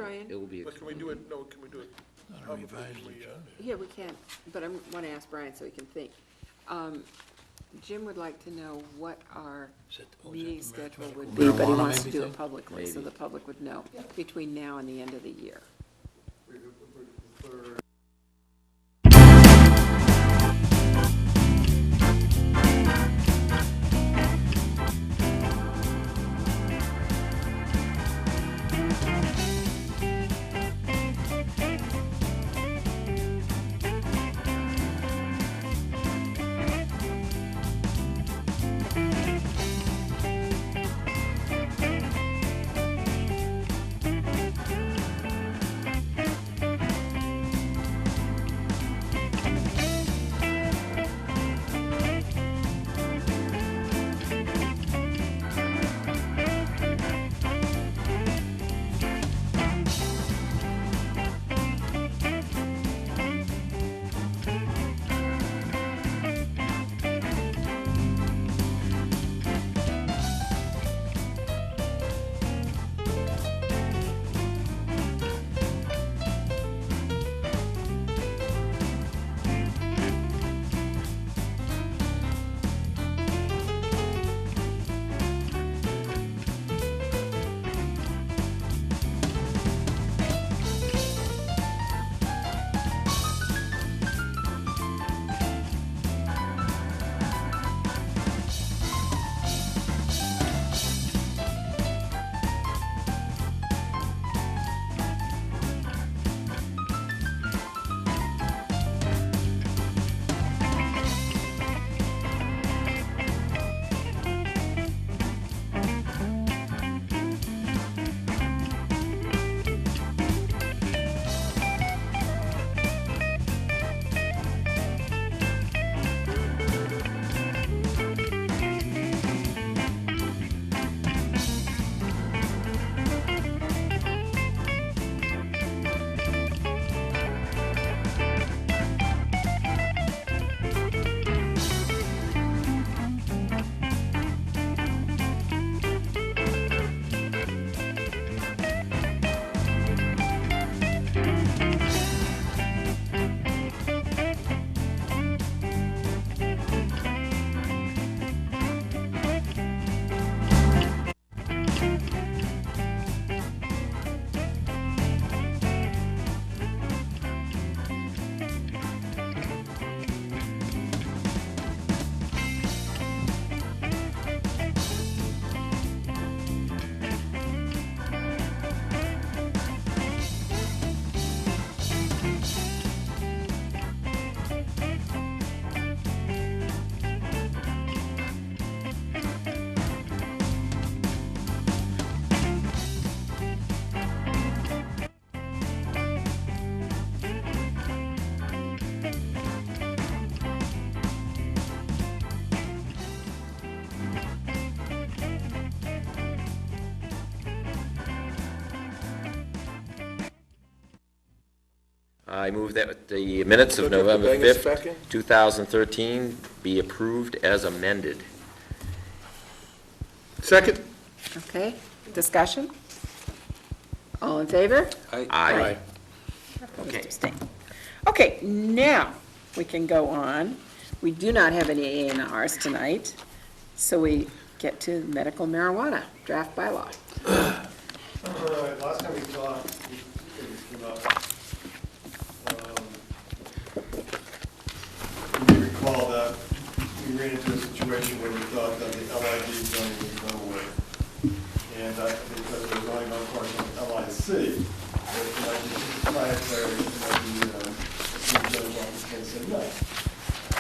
Brian. It will be. But can we do it, no, can we do it? publicly? Can we, Yeah, we can, but I want to ask Brian so he can think. Jim would like to know what our meeting schedule would be, but he wants to do it publicly, so Maybe. the public would know between now and the end of the year. for- I move that the minutes of Look at the November Vegas 5th, packing. 2013 be approved as amended. Second? Okay, discussion? All in favor? Aye. Opposed, abstained. Okay, now we can go on. We do not have any A&Rs tonight, so we get to medical marijuana, draft bylaw. All right, last time we talked, we came up. You may recall that we ran into a situation where we thought that the LID zoning would go away. And because it was only one portion of LIC, it might be proprietary, it might be, the judge's office can say no.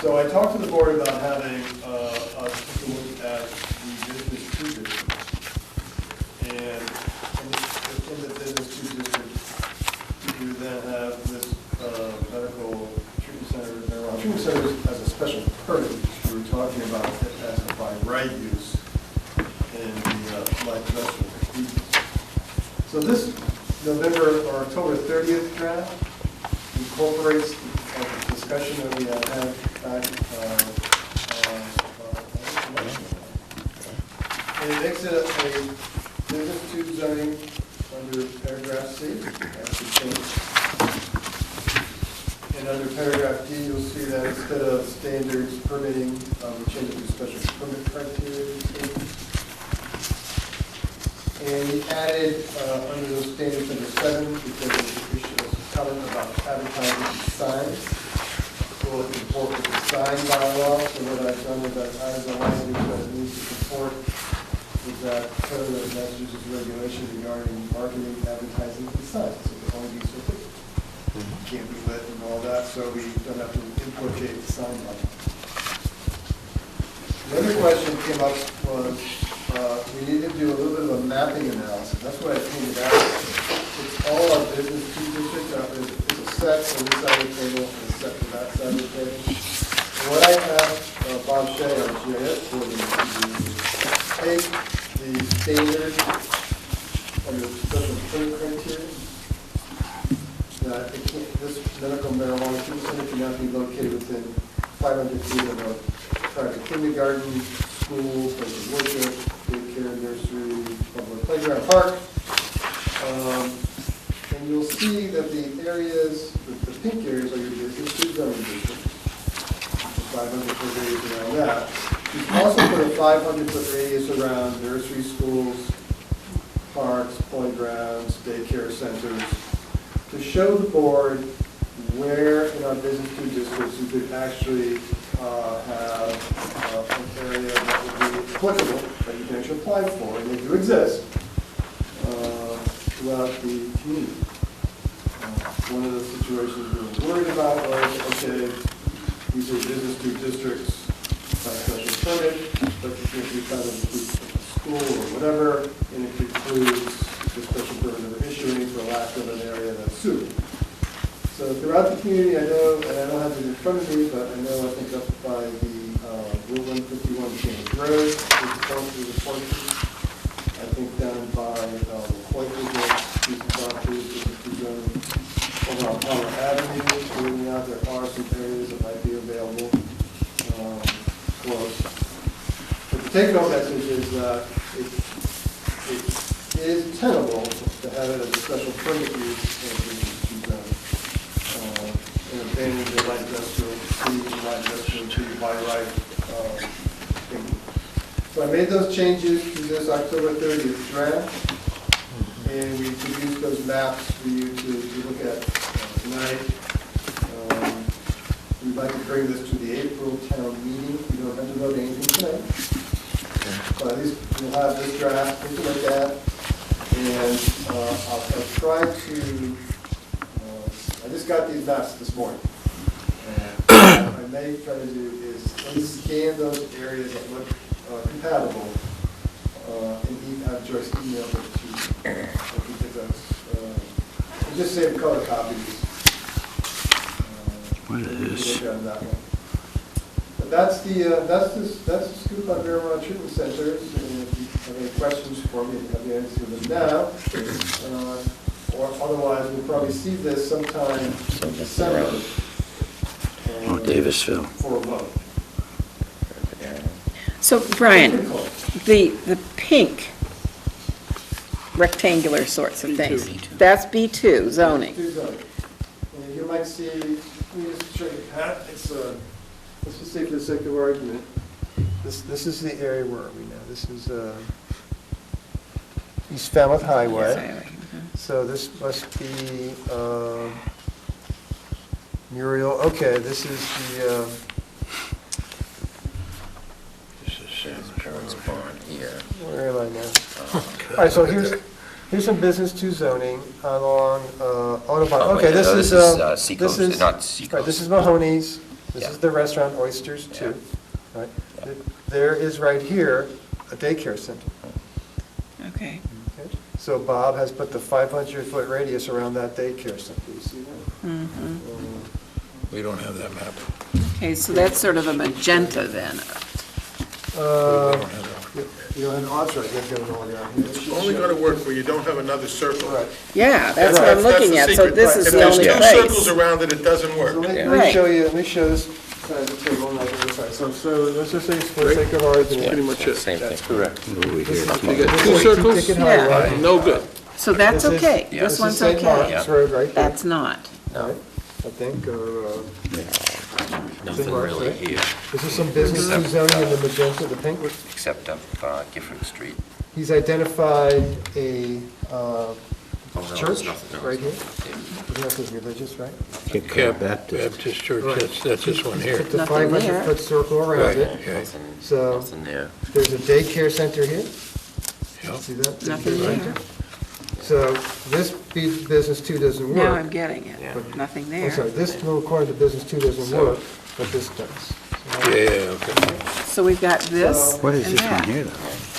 So I talked to the board about having us take a look at the business two districts. And in the business two districts, you then have this medical treatment center, marijuana treatment centers as a special permit. We were talking about it as a by right use in the light industrial. So this November or October 30th draft incorporates the discussion that we had back and it makes it a business two zoning under paragraph C. That's the change. And under paragraph D, you'll see that instead of standards permitting, we change it to special permit criteria. And we added under those standards number 7, because of the issue of comment about advertising signs. So it's important with the sign bylaw. So what I've done is I've added the language that needs to support with that code of Massachusetts regulation regarding marketing, advertising, and signs. So the only use of it can't be lit and all that, so we don't have to implicate the sign bylaw. The other question came up was we need to do a little bit of a mapping analysis. That's what I painted out. It's all our business two districts. There's a set on this side of the table and a set on that side of the table. And what I have Bob Shea, our GIS coordinator, to do is take the standard under the special permit criteria that it can't, this medical marijuana treatment center cannot be located within 500 feet of a private kindergarten, school, place of worship, daycare, nursery, public playground, park. And you'll see that the areas, the pink areas are your business two zoning districts. 500-foot radius around that. You can also put a 500-foot radius around nursery schools, parks, playgrounds, daycare centers, to show the board where in our business two districts you could actually have an area that would be applicable, that you can actually apply for, and they do exist throughout the community. One of the situations we were worried about was, okay, these are business two districts by special permit, but you think you kind of include a school or whatever, and it includes the special permit that we're issuing for lack of an area that's suitable. So throughout the community, I know, and I don't have it in front of me, but I know I think up by the Route 151 James Road, there's a portion. I think down by Hoyt is a piece of property, over on Palmer Avenue, moving out, there are some areas that might be available close. But the take-home message is that it is tenable to have it as a special permit use and abandon the light industrial C, light industrial G, by right. So I made those changes to this October 30th draft, and we produced those maps for you to look at tonight. We'd like to bring this to the April town meeting. You don't have to vote anything tonight. But at least you'll have this draft to look at. And I'll try to, I just got these maps this morning. And what I may try to do is at least scan those areas that look compatible and have Joyce email them to you. And just save color copies. What is this? But that's the scoop on marijuana treatment centers. And if you have any questions for me, I'll be answering them now. Or otherwise, we'll probably see this sometime in December. Oh, Davisville. For a vote. So Brian, the pink rectangular sorts of things, that's B2 zoning. B2 zoning. And you might see, let me just show you, Pat, it's, let's just say for the sake of argument, this is the area, where are we now? This is East Falmouth Highway. So this must be Muriel, okay, this is the, Parents Barn here. where am I now? All right, so here's some business to zoning along Audubon. Oh, Okay, wait, this no, is Seacoast, this is not Seacoast. Right, this is Mahoney's. This Yeah. is the restaurant Oysters too. Right. Yeah. There is right here a daycare center. Okay. Okay. So Bob has put the 500-foot radius around that daycare center. You see that? We don't have that map. Okay, so that's sort of a magenta then. You don't have an offset, you have to go all down here. It's only going to work where you don't have another circle. Right. Yeah, that's what I'm That's looking the at, so secret. this is If the there's only two place. circles around it, it doesn't So work. let me Right. show you, let me show this side of the table, and I can decide. So let's just say for the sake of argument. Pretty much it. Same thing. Over here. You got two circles? Yeah. No good. So that's This is- okay, Yeah. this This is one's St. okay. Mark's Road right there, That's not. right? I think, or, Nothing Mark's, really right? here, this is some business Except, zoning in the magenta, the pink. except up Gifford Street. He's identified a Oh, no, church there's nothing, no, right here. it's not there. This is religious, right? Cape Baptist Church, that's this one here. Put the Nothing there. 500-foot circle around Right. it. Okay. Nothing, So- nothing there. There's a daycare center here. Yeah. See that? Nothing Daycare there. center. So this business two doesn't Now I'm work. getting it, Yeah. nothing I'm there. sorry, this little corner of the business two doesn't So- work, but this does. Yeah, okay. So we've got this What is and this one that. here, though?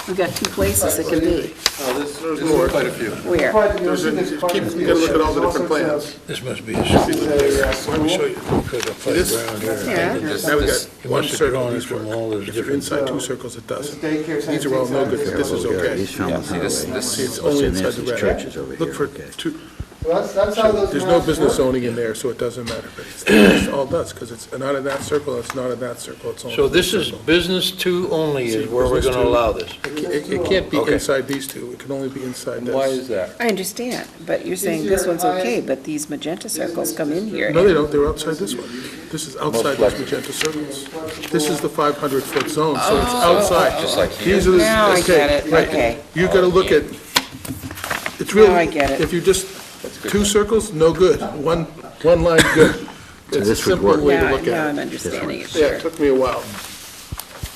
We've got two places it could be. There's more. Quite a few. Where? There's a- you gotta look at all the different plans. This must be a school. Let me show you, because the This- playground here. Yeah. This- Now we this- got He one must have circle, drawn it these from work. all those If you're different. inside two circles, it This doesn't. daycare center. These are all no good, but this is okay. Yeah, see, this, See, it's only inside the red. churches over Look here, for okay. two, Well, that's how those there's no maps business work. zoning in there, so it doesn't matter, but it's all does, because it's not in that circle, it's not in that circle, it's only. So in this this is circle. business two only is where we're Business gonna two. allow this. It can't be Okay. inside these two, it can only be inside this. Why is that? I understand, but you're saying your this one's okay, highest but these magenta circles come in here. No, they don't, they're outside this one. This is outside these magenta circles. This is the 500-foot zone, so it's outside. Just like here. These are the- Now I okay, get it, right. okay. You gotta look at, it's really. Now I get it. If you just, two circles, no good. One line, good. It's a this would simple work. way to Now, look now at I'm it. understanding it, Yeah, sure. it took me a while.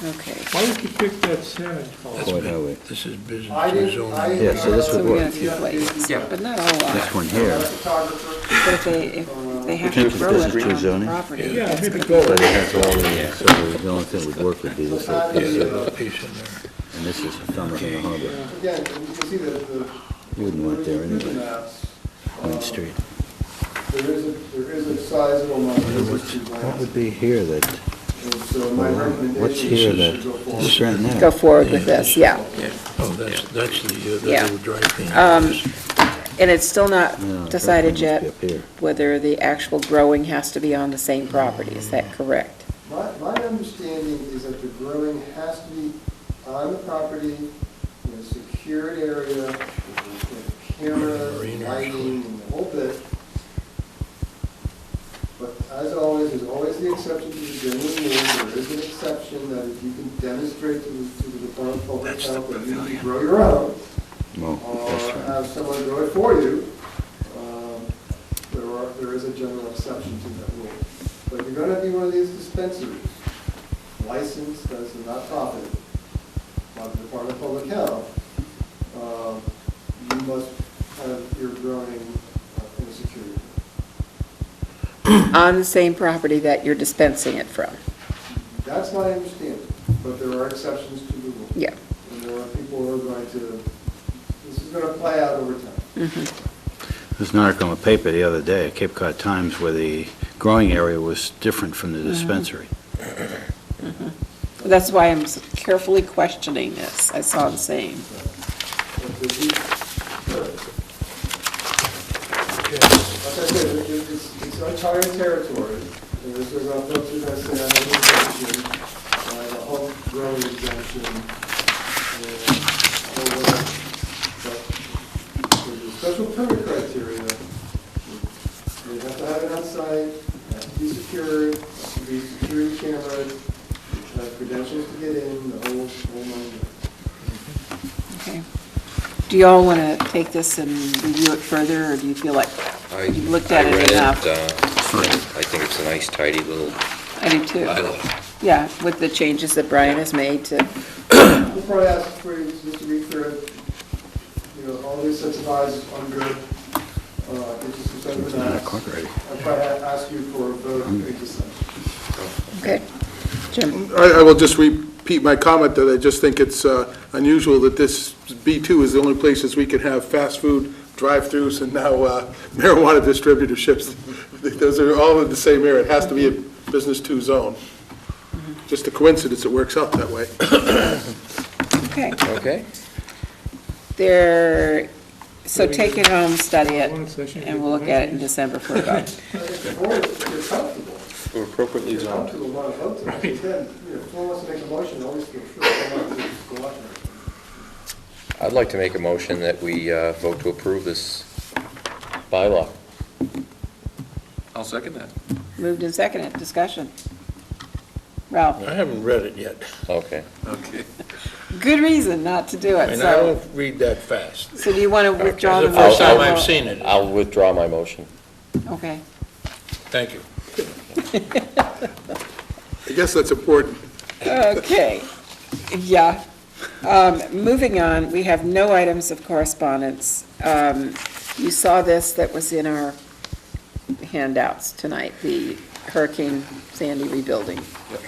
Okay. Why did you pick that center color? That's big. This is business I two didn't, zoning. Yeah, so this So we got a few places, Yeah. but not a whole lot. one here. Photographer. But if they have to grow it business on the zoning? property, Yeah, that's maybe good. go But with it it. has all the, so the only thing that would work would be this, Yeah, piece there's a piece in there. And this is Falmouth in the harbor. Again, you can see that the. You wouldn't want there Google anyway. Maps, Queen Street. There is a sizable amount of business to What land. would be here that, And so my recommendation what's here is that, to go forward. this right now? Go forward with this, yeah. Oh, that's the Yeah. little dry clean. And it's still not No, decided that yet must be up here. whether the actual growing has to be on the same property, is that correct? My understanding is that the growing has to be on the property in a secured area, with cameras, Marina. lighting, and the whole bit. But as always, there's always the exception to the general rule. There is an exception that if you can demonstrate to the Department of Public Health that you can grow your own, Well, or that's right. have someone grow it for you, there is a general exception to that rule. But if you're gonna be one of these dispensaries, licensed as a not-profit by the Department of Public Health, you must have your growing in a security. On the same property that you're dispensing it from? That's my understanding, but there are exceptions to the rule. Yeah. And there are people who are going to, this is gonna play out over time. There's an article in the paper the other day, Cape Cod Times, where the growing area was different from the dispensary. That's why I'm carefully questioning this, I saw the same. Like I said, it's uncharted territory. There's going to folks who are going to say, I have an exemption, I have a home growing exemption, and all that. But there's a special permit criteria. You have to have it outside, it has to be secured, it has to be security cameras, have credentials to get in, the whole nine yards. Okay. Do you all want to take this and review it further, or do you feel like you've looked at it enough? I think it's a nice tidy little I do too. bylaw. Yeah, with the changes that Brian has made to, We'll probably ask for you, just to be clear, you know, all these sets of eyes on good, it's just a set of maps. I'll probably ask you for a vote in December. okay. Jim? I will just repeat my comment that I just think it's unusual that this B2 is the only places we can have fast food drive-throughs and now marijuana distributorships. Those are all in the same area. It has to be a business 2 zone. Just a coincidence it works out that way. Okay. Okay. So take it home, study it, One session. and we'll look at it in December for a vote. If the board, if you're comfortable, We're appropriately if you're zoned. comfortable, want to vote tonight, then, you know, if someone wants to make a motion, always feel free to come up and go out there. I'd like to make a motion that we vote to approve this bylaw. I'll second that. Moved and seconded, discussion. Ralph, I haven't read it yet. Okay. Okay. good reason not to do it, And I so, don't read that fast. so do you want to withdraw the It's the first motion? time I've seen it. I'll withdraw my motion. Okay. Thank you. I guess that's important. Okay, yeah. Moving on, we have no items of correspondence. You saw this that was in our handouts tonight, the Hurricane Sandy rebuilding. Yes,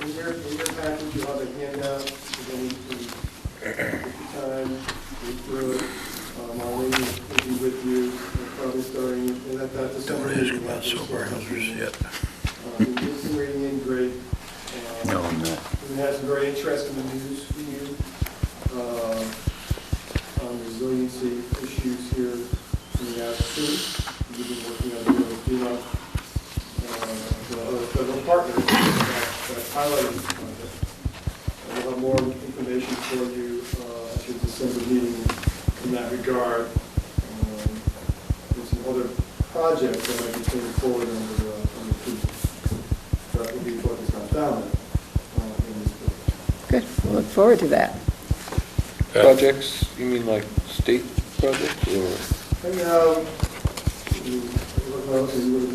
in your package, you have a handout, again, you can take your time, read through it. Marlene will be with you, probably starting, and that's a Don't summary. ask about sober houses yet. You did some reading in, great. No, I'm not. We had some very interesting news for you on resiliency issues here in the Aspen. We've been working on the FEMA, the other federal partners that highlighted this project. We'll have more information for you at your December meeting in that regard. There's some other projects that might be coming forward under FEMA that will be focused on Falmouth in this bill. Good, we'll look forward to that. Projects, you mean like state projects or? And now, the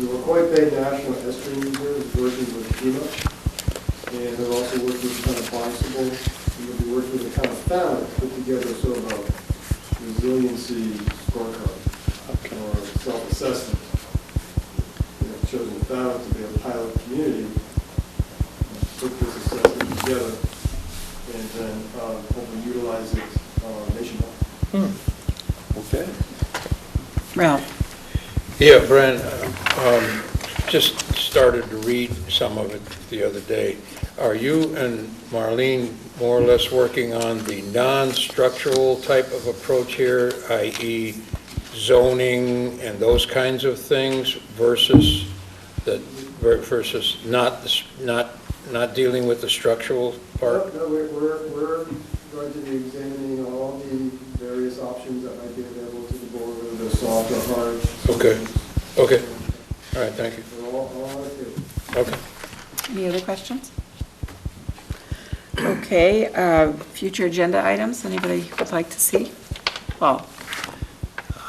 Wacoit Bay National Estuary Museum is working with FEMA, and they're also working with the town of Barnstable, and they'll be working with the town of Falmouth to put together sort of a resiliency scorecard or self-assessment. Chosen Falmouth to be a pilot community, put this assessment together, and then hopefully utilize it nationwide. Okay. Ralph, Yeah, Brian, just started to read some of it the other day. Are you and Marlene more or less working on the non-structural type of approach here, i.e. zoning and those kinds of things versus not dealing with the structural part? No, we're going to be examining all the various options that might be available to the board, whether they're soft or hard. Okay. All right, thank you. They're all on the table. Okay. any other questions? Okay, future agenda items, anybody would like to see? Paul?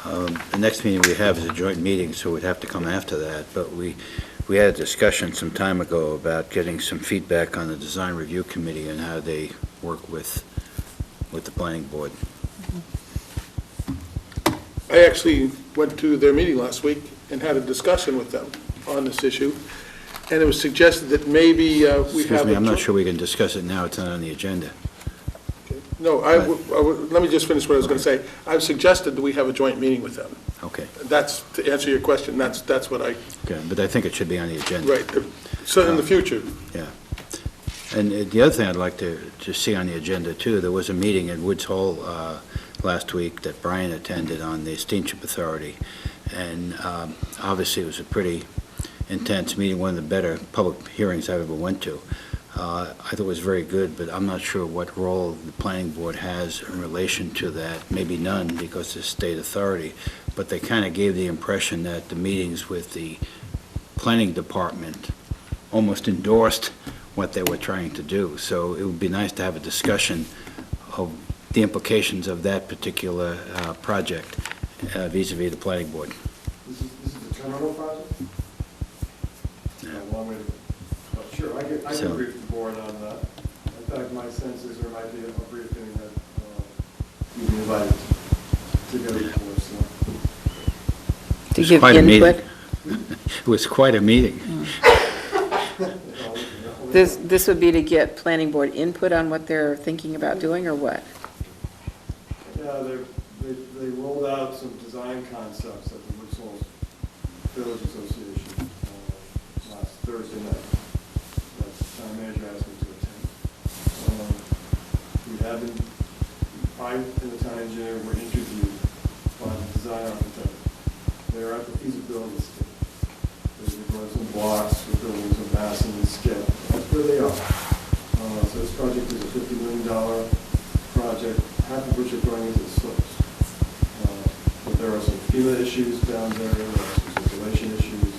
The next meeting we have is a joint meeting, so we'd have to come after that, but we had a discussion some time ago about getting some feedback on the Design Review Committee and how they work with the planning board. I actually went to their meeting last week and had a discussion with them on this issue, and it was suggested that maybe we have... Excuse me, I'm not sure we can discuss it now, it's not on the agenda. No, let me just finish what I was going to say. I've suggested that we have a joint meeting with them. Okay, That's, to answer your question, that's what I, okay, but I think it should be on the agenda. right, so in the future. Yeah. And the other thing I'd like to see on the agenda, too, there was a meeting at Woods Hole last week that Brian attended on the Steamship Authority, and obviously it was a pretty intense meeting, one of the better public hearings I've ever went to. I thought it was very good, but I'm not sure what role the planning board has in relation to that. Maybe none, because it's state authority, but they kind of gave the impression that the meetings with the planning department almost endorsed what they were trying to do. So it would be nice to have a discussion of the implications of that particular project vis-à-vis the planning board. This is a terminal project? Yeah. A long way to go. But sure, I So- can brief the board on that. In fact, my sense is there might be a briefing that you'd be invited to go for, so. To was give quite a meeting. input? It was quite a meeting. This would be to get planning board input on what they're thinking about doing, or what? Yeah, they rolled out some design concepts at the Woods Hole Village Association last Thursday night. That's the town manager asked me to attend. We have been, I and the town engineer were interviewed by the design architect. They're at the feasibility stage. They've run some blocks, we're building some massing and skip. That's where they are. So this project is a $50 million project, half of which ownership going into the slopes. But there are some FEMA issues down there, there are some circulation issues,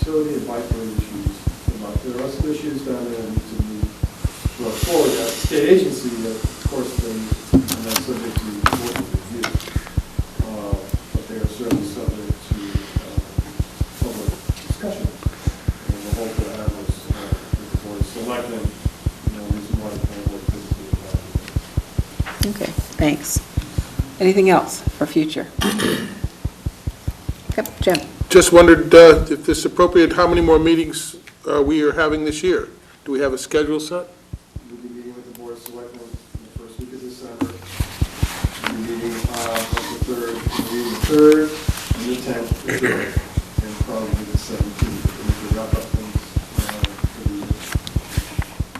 utility and bike road issues. There are some issues down there that need to be brought forward. Now, the state agency, of course, they are not subject to board review, but they are certainly subject to public discussion. And the hope that I was with the board of selectmen, reason why the board physically evaluated. Okay, thanks. Anything else for future? Yep, Jim? Just wondered if this is appropriate, how many more meetings we are having this year? Do we have a schedule set? We'll be meeting with the board of selectmen in the first week of December. We'll be meeting on the 3rd, we'll be meeting the 3rd, and the 10th, the 3rd, and probably the 17th, and we'll wrap up things for the year.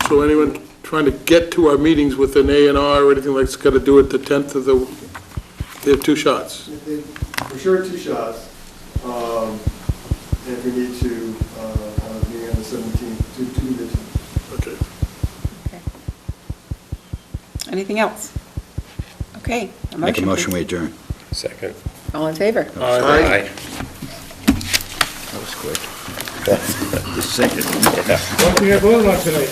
So anyone trying to get to our meetings with an A and R or anything like that's got to do it the 10th of the, they have 2 shots. For sure, 2 shots. And if we need to, meeting on the 17th, 2 meetings. Okay. Okay. Anything else? Okay. Make a motion, please. we adjourn. Second. All in favor? Aye. That was quick. The second. What do you have on tonight?